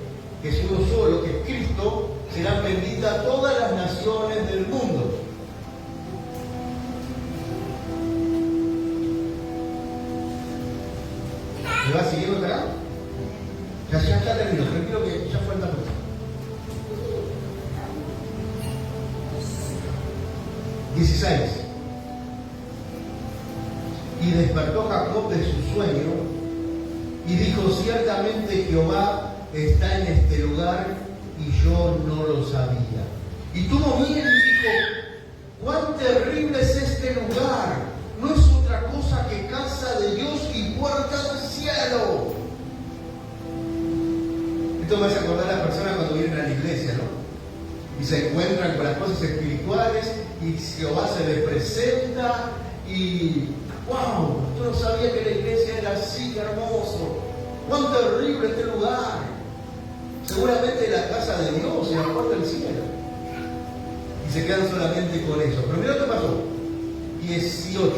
que es uno solo, que es Cristo, serán benditas todas las naciones del mundo. ¿Me va siguiendo acá? Ya terminó, tranquilo que ya falta mucho. 16. Y despertó Jacob de su sueño y dijo: ciertamente Jehová está en este lugar y yo no lo sabía. Y tuvo miedo y dijo: cuán terrible es este lugar, no es otra cosa que casa de Dios y puerta del cielo. Esto me hace acordar a las personas cuando vienen a la iglesia, ¿no? Y se encuentran con las cosas espirituales y Jehová se les presenta y ¡wow! Yo no sabía que la iglesia era así, qué hermoso. ¡Cuán terrible este lugar! Seguramente la casa de Dios y la puerta del cielo. Y se quedan solamente con eso. Pero mira lo que pasó. 18.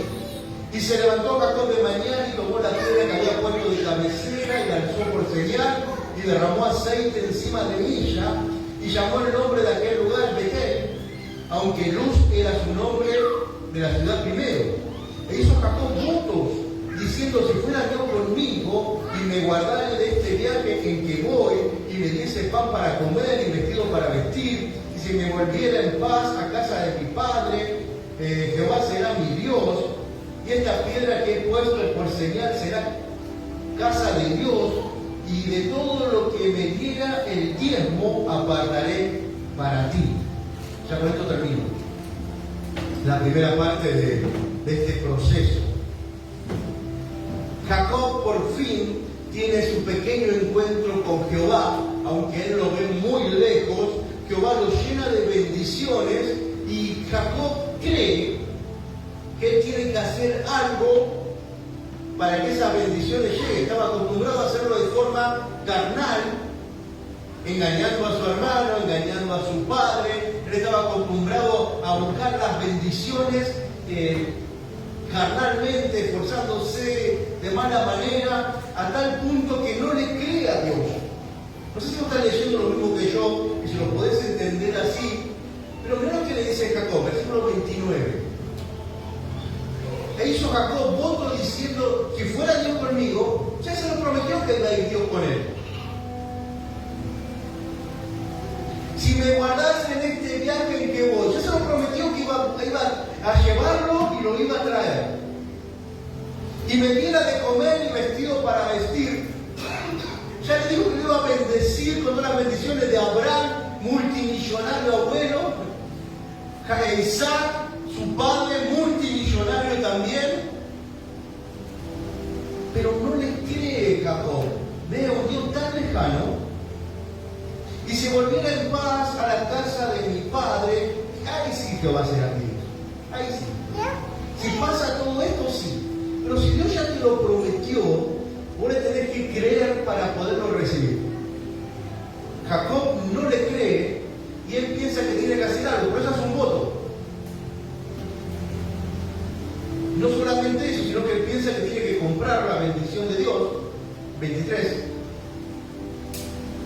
Y se levantó Jacob de mañana y tomó la piedra que había puesto de cabecera y la alzó por señal y derramó aceite encima de ella y llamó el nombre de aquel lugar Betel, aunque Luz era su nombre de la ciudad primero. E hizo Jacob votos, diciendo: si fuera Dios conmigo y me guardara de este viaje en que voy, y me diese pan para comer y vestido para vestir, y si me volviera en paz a casa de mi padre, Jehová será mi Dios, y esta piedra que he puesto por señal será casa de Dios, y de todo lo que me diera el diezmo apartaré para ti. Ya con esto termino la primera parte de este proceso. Jacob por fin tiene su pequeño encuentro con Jehová, aunque él lo ve muy lejos. Jehová lo llena de bendiciones y Jacob cree que él tiene que hacer algo para que esas bendiciones lleguen. Estaba acostumbrado a hacerlo de forma carnal, engañando a su hermano, engañando a su padre. Él estaba acostumbrado a buscar las bendiciones carnalmente, esforzándose de mala manera, a tal punto que no le cree a Dios. No sé si vos estás leyendo lo mismo que yo, y si lo podés entender así, pero mirá lo que le dice Jacob, versículo 29. E hizo Jacob voto diciendo, si fuera Dios conmigo, ya se lo prometió que iba a ir Dios con él. Si me guardase en este viaje en que voy, ya se lo prometió que iba a llevarlo y lo iba a traer. Y me diera de comer y vestido para vestir. Ya le dijo que le iba a bendecir con todas las bendiciones de Abraham, multimillonario abuelo, Isaac, su padre, multimillonario también. Pero no le cree Jacob. Ve a un Dios tan lejano. Y si volviera en paz a la casa de mi padre, ahí sí Jehová será Dios. Ahí sí. Si pasa todo esto, sí. Pero si Dios ya te lo prometió, vos le tenés que creer para poderlo recibir. Jacob no le cree y él piensa que tiene que hacer algo, pero eso es un voto. No solamente eso, sino que él piensa que tiene que comprar la bendición de Dios.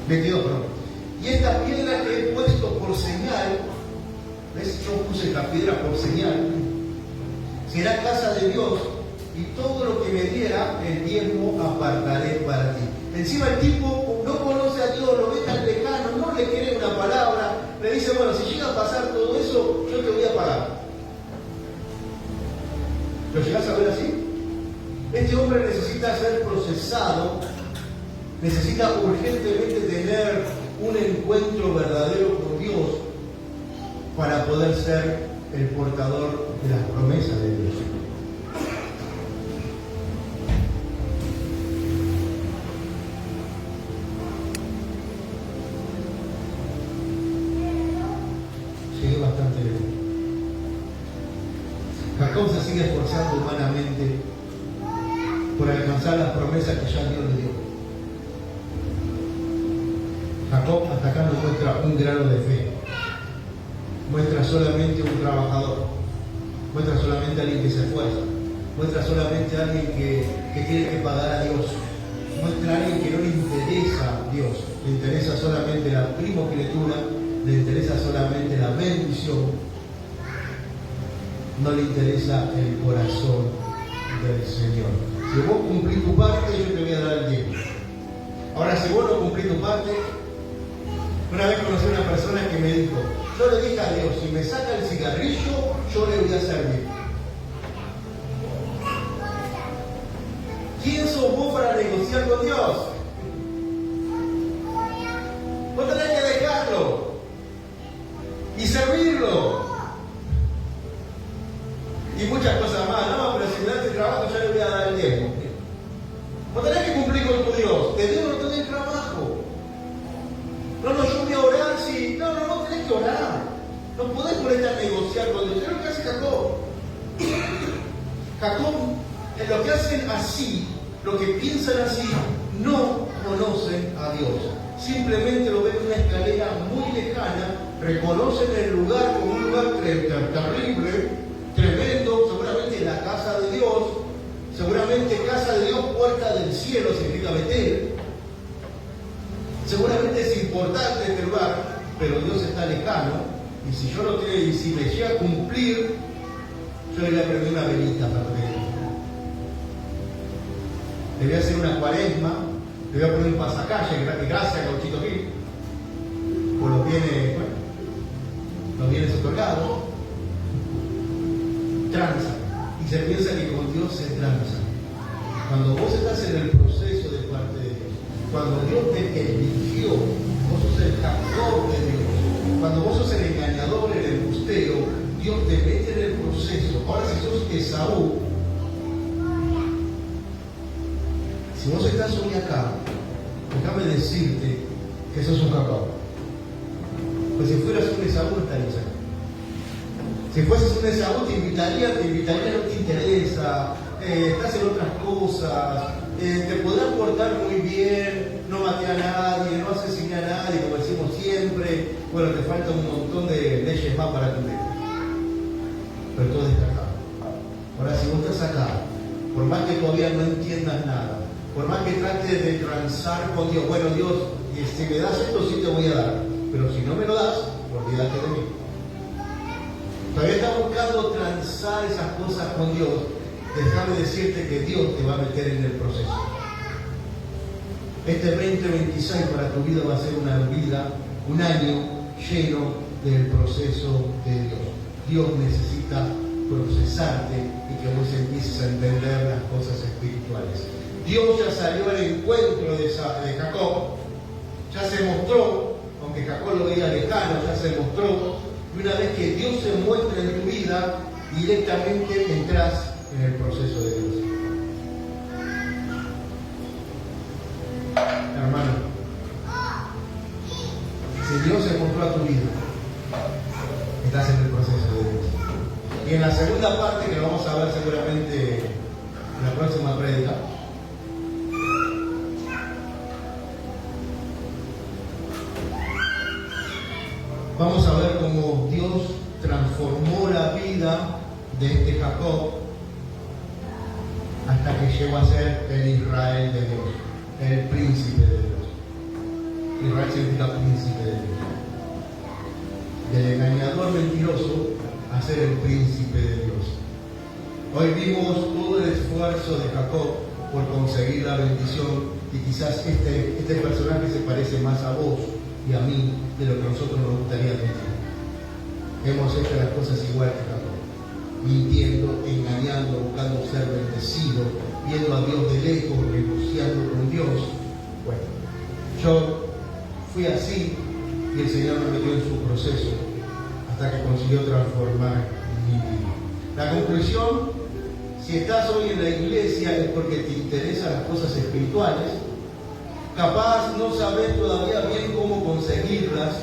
22, perdón. Y esta piedra que he puesto por señal, ¿ves? Yo puse la piedra por señal, será casa de Dios, y todo lo que me diera, el diezmo apartaré para ti. Encima el tipo no conoce a Dios, lo ve tan lejano, no le cree una palabra, le dice, bueno, si llega a pasar todo eso, yo te voy a pagar. ¿Lo llegás a ver así? Este hombre necesita ser procesado, necesita urgentemente tener un encuentro verdadero con Dios para poder ser el portador de las promesas de Dios. Llegué bastante lejos. Jacob se sigue esforzando humanamente por alcanzar las promesas que ya Dios le dio. Jacob hasta acá no muestra un grano de fe, muestra solamente un trabajador, muestra solamente a alguien que se esfuerza, muestra solamente a alguien que tiene que pagar a Dios, muestra a alguien que no le interesa a Dios, le interesa solamente la primogenitura, le interesa solamente la bendición, no le interesa el corazón del Señor. Si vos cumplís tu parte, yo te voy a dar el diezmo. Ahora, si vos no cumplís tu parte, una vez conocí a una persona que me dijo, yo le dije a Dios, si me saca el cigarrillo, yo le voy a servir. ¿Quién sos vos para negociar con Dios? Vos tenés que dejarlo y servirlo. Y muchas cosas más. No, pero si me das el trabajo, yo le voy a dar el diezmo. Vos tenés que cumplir con tu Dios. Te digo, no tenés trabajo. No, yo voy a orar, sí. No, tenés que orar. No podés ponerte a negociar con Dios. Es lo que hace Jacob. Jacob, en lo que hacen así, lo que piensan así, no conocen a Dios. Simplemente lo ven en una escalera muy lejana, reconocen el lugar como un lugar terrible, tremendo, seguramente la casa de Dios, seguramente casa de Dios, puerta del cielo, significa Betel. Seguramente es importante este lugar, pero Dios está lejano, y si yo no tengo, y si me llega a cumplir, yo le voy a prender una velita para pedir. Le voy a hacer una cuaresma, le voy a poner un pasacalle, gracias Gauchito Gil, por los bienes otorgados, tranza, y se piensa que con Dios se tranza. Cuando vos estás en el proceso de parte de Dios, cuando Dios te eligió, vos sos el Jacob de Dios. Cuando vos sos el engañador, el embustero, Dios te mete en el proceso. Ahora si sos Esaú, si vos estás hoy acá, déjame decirte que sos un Jacob. Pues si fueras un Esaú, no estarías acá. Si fueses un Esaú, te invitaría, no te interesa, estás en otras cosas, te podrás portar muy bien, no maté a nadie, no asesiné a nadie, como decimos siempre, bueno, te falta un montón de leyes más para tu vida. Pero todo está acá. Ahora, si vos estás acá, por más que todavía no entiendas nada, por más que trates de transar con Dios, bueno, Dios, si me das esto sí te voy a dar, pero si no me lo das, olvídate de mí. Todavía estás buscando transar esas cosas con Dios, déjame decirte que Dios te va a meter en el proceso. Este 2026 para tu vida va a ser una vida, un año lleno del proceso de Dios. Dios necesita procesarte y que vos empieces a entender las cosas espirituales. Dios ya salió al encuentro de Jacob, ya se mostró, aunque Jacob lo veía lejano, ya se mostró, y una vez que Dios se muestra en tu vida, directamente entras en el proceso de Dios. Hermano, si Dios se mostró a tu vida, estás en el proceso de Dios. Y en la segunda parte, que lo vamos a ver seguramente en la próxima prédica, vamos a ver cómo Dios transformó la vida de este Jacob hasta que llegó a ser el Israel de Dios, el príncipe de Dios. Israel significa príncipe de Dios. Del engañador mentiroso a ser el príncipe de Dios. Hoy vimos todo el esfuerzo de Jacob por conseguir la bendición y quizás este personaje se parece más a vos y a mí de lo que nosotros nos gustaría tener. Hemos hecho las cosas igual que Jacob, mintiendo, engañando, buscando ser bendecido, viendo a Dios de lejos, negociando con Dios. Bueno, yo fui así y el Señor me metió en su proceso hasta que consiguió transformar mi vida. La conclusión, si estás hoy en la iglesia es porque te interesan las cosas espirituales. Capaz no sabes todavía bien cómo conseguirlas,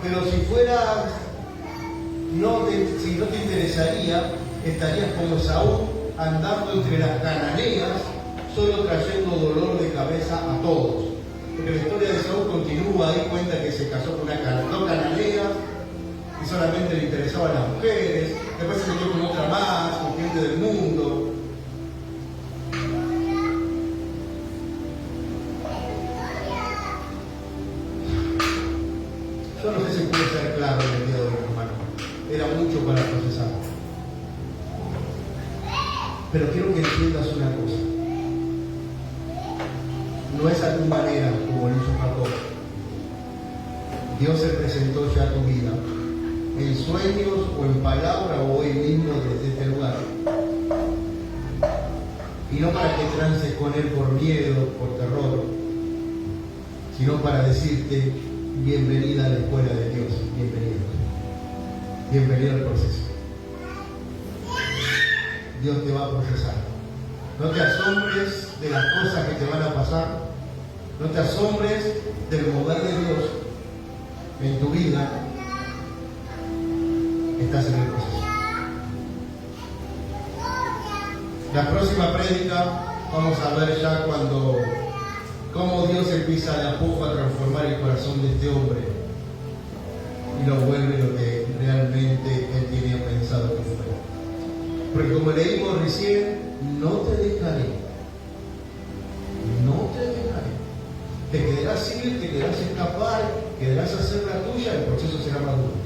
pero si fueras, si no te interesaría, estarías como Saúl andando entre las cananeas, solo trayendo dolor de cabeza a todos. Porque la historia de Saúl continúa, ahí cuenta que se casó con dos cananeas y solamente le interesaban las mujeres, después se metió con otra más, con gente del mundo. Yo no sé si pude ser claro en el día de hoy, hermano. Era mucho para procesar. Pero quiero que entiendas una cosa. No es a tu manera como lo hizo Jacob. Dios se presentó ya a tu vida, en sueños o en palabra o hoy mismo desde este lugar. Y no para que trances con Él por miedo, por terror, sino para decirte: bienvenida a la escuela de Dios, bienvenido. Bienvenido al proceso. Dios te va a procesar. No te asombres de las cosas que te van a pasar. No te asombres del mover de Dios en tu vida. Estás en el proceso. La próxima prédica vamos a ver ya cómo Dios empieza de a poco a transformar el corazón de este hombre y lo vuelve lo que realmente Él tenía pensado que fuera. Porque como leímos recién, no te dejaré. No te dejaré. Te querrás ir, te querrás escapar, querrás hacer la tuya, el proceso será más duro.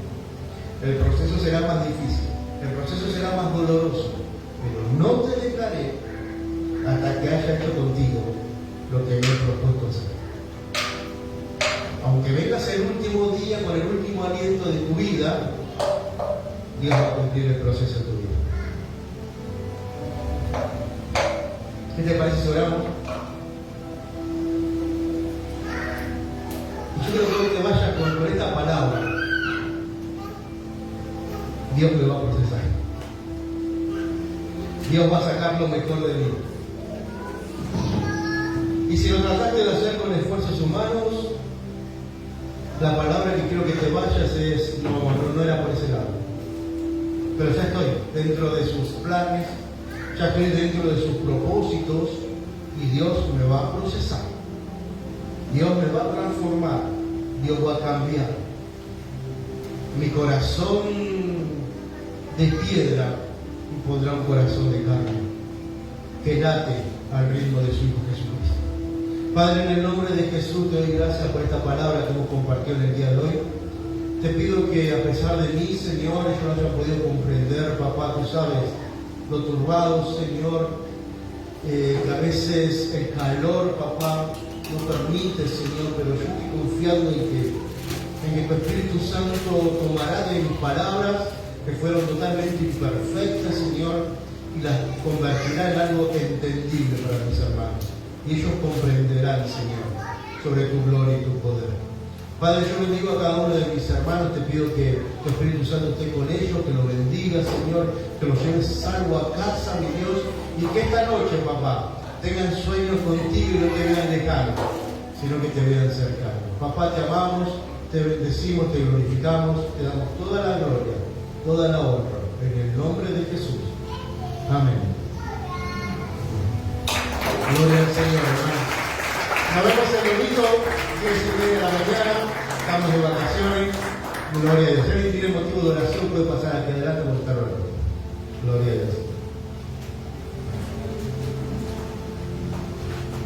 El proceso será más difícil. El proceso será más doloroso. Pero no te dejaré hasta que haya hecho contigo lo que me he propuesto hacer. Aunque vengas el último día con el último aliento de tu vida, Dios va a cumplir el proceso de tu vida. ¿Qué te parece si oramos? Y yo creo que hoy te vayas con esta palabra. Dios me va a procesar. Dios va a sacar lo mejor de mí. Y si lo trataste de hacer con esfuerzos humanos, la palabra que quiero que te vayas es: no era por ese lado. Pero ya estoy dentro de sus planes, ya estoy dentro de sus propósitos y Dios me va a procesar. Dios me va a transformar. Dios va a cambiar. Mi corazón de piedra pondrá un corazón de carne que late al ritmo de su Hijo Jesucristo. Padre, en el nombre de Jesús te doy gracias por esta palabra que hemos compartido en el día de hoy. Te pido que a pesar de mí, Señor, yo no haya podido comprender, papá, tú sabes, lo turbado, Señor, que a veces el calor, papá, no permite, Señor, pero yo estoy confiando en que tu Espíritu Santo tomará de mis palabras, que fueron totalmente imperfectas, Señor, y las convertirá en algo entendible para mis hermanos. Y ellos comprenderán, Señor, sobre tu gloria y tu poder. Padre, yo bendigo a cada uno de mis hermanos, te pido que tu Espíritu Santo esté con ellos, que los bendiga, Señor, que los lleves salvo a casa, mi Dios, y que esta noche, papá, tengan sueños contigo y no te vean lejano, sino que te vean cercano. Papá, te amamos, te bendecimos, te glorificamos, te damos toda la gloria, toda la honra, en el nombre de Jesús. Amén. Gloria al Señor, hermano. Nos vemos el domingo, 10:30 de la mañana, estamos de vacaciones. Gloria a Dios. Si alguien tiene motivo de oración, puede pasar aquí adelante por estar orando. Gloria a Dios.